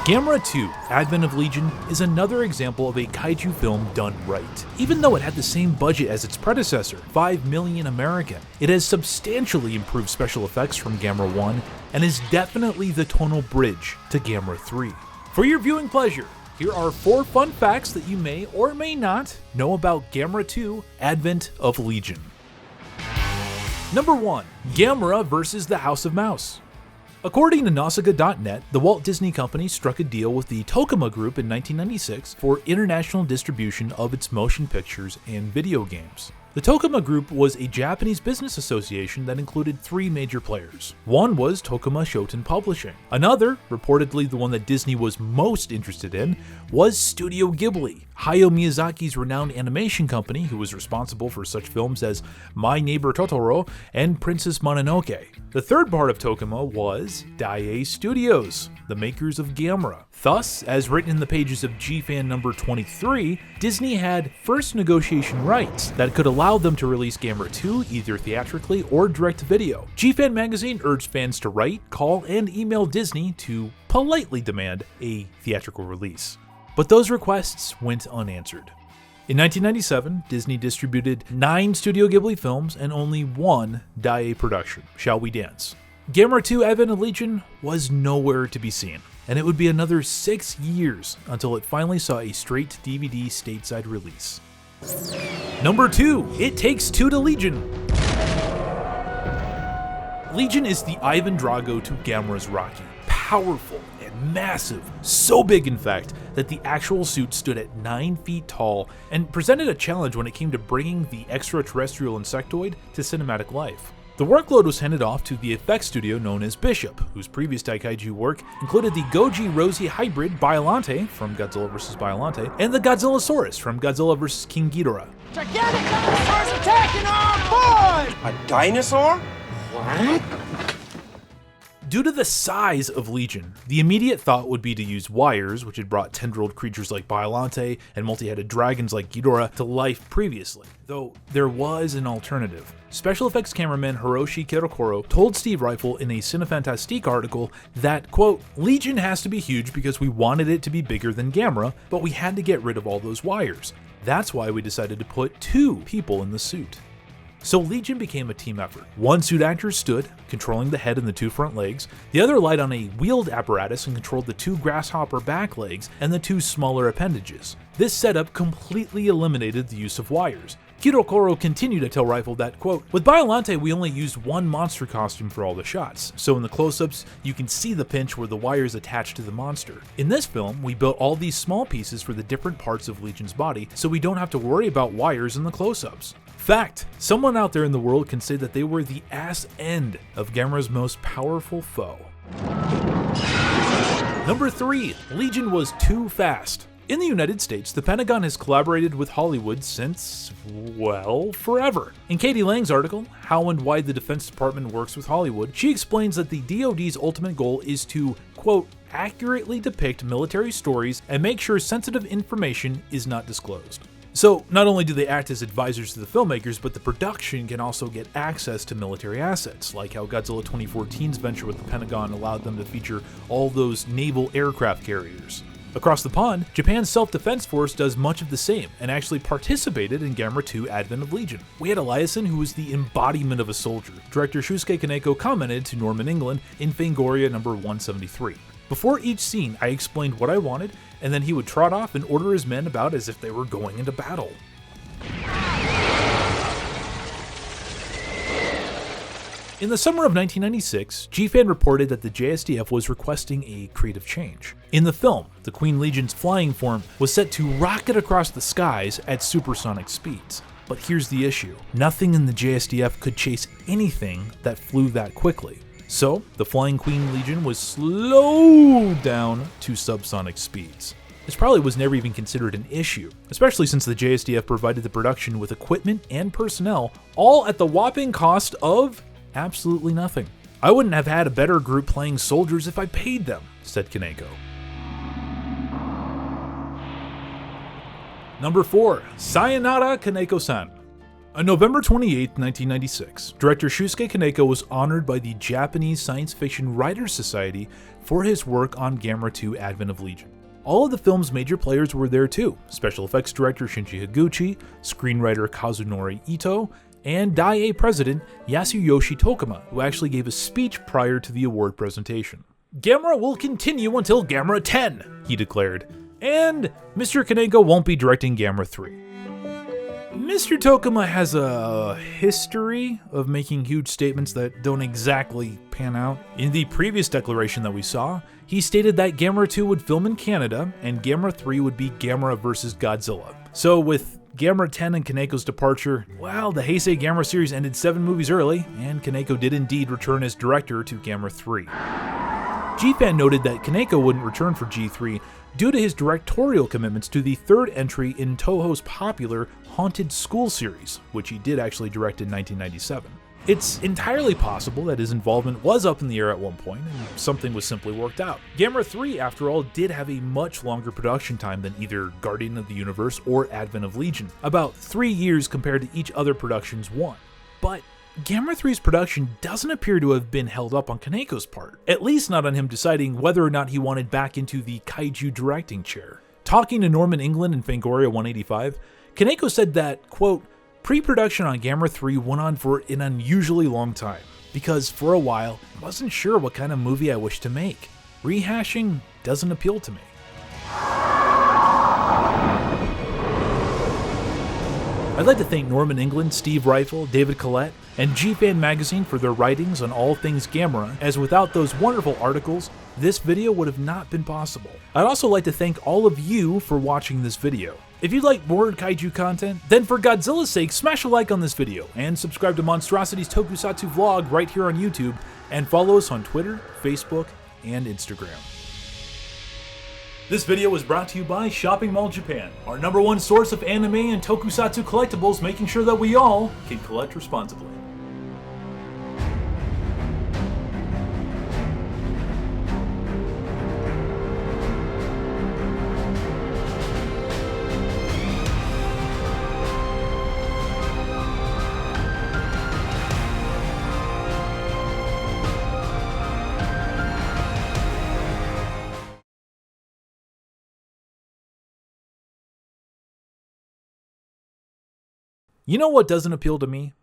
Gamera 2, Advent of Legion is another example of a kaiju film done right. Even though it had the same budget as its predecessor, 5 million American, it has substantially improved special effects from Gamera 1 and is definitely the tonal bridge to Gamera 3. For your viewing pleasure, here are 4 fun facts that you may or may not know about Gamera 2, Advent of Legion. Number 1. Gamera vs. the House of Mouse. According to Nausicaa.net, the Walt Disney Company struck a deal with the Tokuma Group in 1996 for international distribution of its motion pictures and video games. The Tokuma Group was a Japanese business association that included 3 major players. One was Tokuma Shoten Publishing. Another, reportedly the one that Disney was most interested in, was Studio Ghibli, Hayao Miyazaki's renowned animation company who was responsible for such films as My Neighbor Totoro and Princess Mononoke. The third part of Tokuma was Daiei Studios, the makers of Gamera. Thus, as written in the pages of GFan number 23, Disney had first negotiation rights that could allow them to release Gamera 2 either theatrically or direct-to-video. GFan magazine urged fans to write, call, and email Disney to politely demand a theatrical release. But those requests went unanswered. In 1997, Disney distributed 9 Studio Ghibli films and only 1 Daiei production, Shall We Dance? Gamera 2 Advent of Legion was nowhere to be seen, and it would be another 6 years until it finally saw a straight DVD stateside release. Number 2. It Takes Two to Legion. Legion is the Ivan Drago to Gamera's Rocky. Powerful and massive, so big in fact that the actual suit stood at 9 feet tall and presented a challenge when it came to bringing the extraterrestrial insectoid to cinematic life. The workload was handed off to the effects studio known as Bishop, whose previous Daikaiju work included the Goji Rosie hybrid Biollante from Godzilla vs. Biollante and the Godzillasaurus from Godzilla vs. King Ghidorah. Gigantic dinosaurs attacking our boy! A dinosaur? What? Due to the size of Legion, the immediate thought would be to use wires, which had brought tendrilled creatures like Biollante and multi-headed dragons like Ghidorah to life previously, though there was an alternative. Special effects cameraman Hiroshi Kirokoro told Steve Rifle in a Cinefantastique article that, quote, Legion has to be huge because we wanted it to be bigger than Gamera, but we had to get rid of all those wires. That's why we decided to put 2 people in the suit. So Legion became a team effort. 1 suit actor stood, controlling the head and the 2 front legs. The other relied on a wheeled apparatus and controlled the 2 grasshopper back legs and the 2 smaller appendages. This setup completely eliminated the use of wires. Kirokoro continued to tell Rifle that, quote, with Biollante we only used 1 monster costume for all the shots, so in the close-ups you can see the pinch where the wire is attached to the monster. In this film, we built all these small pieces for the different parts of Legion's body, so we don't have to worry about wires in the close-ups. Fact, someone out there in the world can say that they were the ass end of Gamera's most powerful foe. Number 3. Legion was too fast. In the United States, the Pentagon has collaborated with Hollywood since, well, forever. In Katie Lang's article, How and Why the Defense Department Works with Hollywood, she explains that the DoD's ultimate goal is to, quote, accurately depict military stories and make sure sensitive information is not disclosed. So, not only do they act as advisors to the filmmakers, but the production can also get access to military assets, like how Godzilla 2014's venture with the Pentagon allowed them to feature all those naval aircraft carriers. Across the pond, Japan's Self-Defense Force does much of the same, and actually participated in Gamera 2 Advent of Legion. We had Eliason, who was the embodiment of a soldier. Director Shusuke Kaneko commented to Norman England in Fangoria number 173. Before each scene, I explained what I wanted, and then he would trot off and order his men about as if they were going into battle. In the summer of 1996, GFan reported that the JSDF was requesting a creative change. In the film, the Queen Legion's flying form was set to rocket across the skies at supersonic speeds. But here's the issue. Nothing in the JSDF could chase anything that flew that quickly. So, the Flying Queen Legion was slowed down to subsonic speeds. This probably was never even considered an issue, especially since the JSDF provided the production with equipment and personnel, all at the whopping cost of absolutely nothing. I wouldn't have had a better group playing soldiers if I paid them, said Kaneko. Number 4. Sayonara Koneko-san. On November 28, 1996, director Shusuke Kaneko was honored by the Japanese Science Fiction Writers Society for his work on Gamera 2 Advent of Legion. All of the film's major players were there too: special effects director Shinji Higuchi, screenwriter Kazunori Ito, and Dai-E president Yasuyoshi Tokuma, who actually gave a speech prior to the award presentation. "Gamera will continue until Gamera 10, he declared, and Mr. Kaneko won't be directing Gamera 3. Mr. Tokuma has a history of making huge statements that don't exactly pan out. In the previous declaration that we saw, he stated that Gamera 2 would film in Canada and Gamera 3 would be Gamera vs. Godzilla. So with Gamera 10 and Kaneko's departure, well, the Heisei Gamera series ended 7 movies early, and Kaneko did indeed return as director to Gamera 3. G-Fan noted that Kaneko wouldn't return for G3 due to his directorial commitments to the third entry in Toho's popular Haunted School series, which he did actually direct in 1997. It's entirely possible that his involvement was up in the air at one point, and something was simply worked out. Gamera 3, after all, did have a much longer production time than either Guardian of the Universe or Advent of Legion, about 3 years compared to each other production's one. But Gamera 3's production doesn't appear to have been held up on Kaneko's part, at least not on him deciding whether or not he wanted back into the kaiju directing chair. Talking to Norman England in Fangoria 185, Kaneko said that, quote, "Pre-production on Gamera 3 went on for an unusually long time, because for a while, I wasn't sure what kind of movie I wished to make. Rehashing doesn't appeal to me." I'd like to thank Norman England, Steve Rifle, David Collette, and G-Fan Magazine for their writings on all things Gamera, as without those wonderful articles, this video would have not been possible. I'd also like to thank all of you for watching this video. If you'd like more kaiju content, then for Godzilla's sake, smash a like on this video, and subscribe to Monstrosities Tokusatsu Vlog right here on YouTube, and follow us on Twitter, Facebook, and Instagram. This video was brought to you by Shopping Mall Japan, our #1 source of anime and tokusatsu collectibles, making sure that we all can collect responsibly. You know what doesn't appeal to me?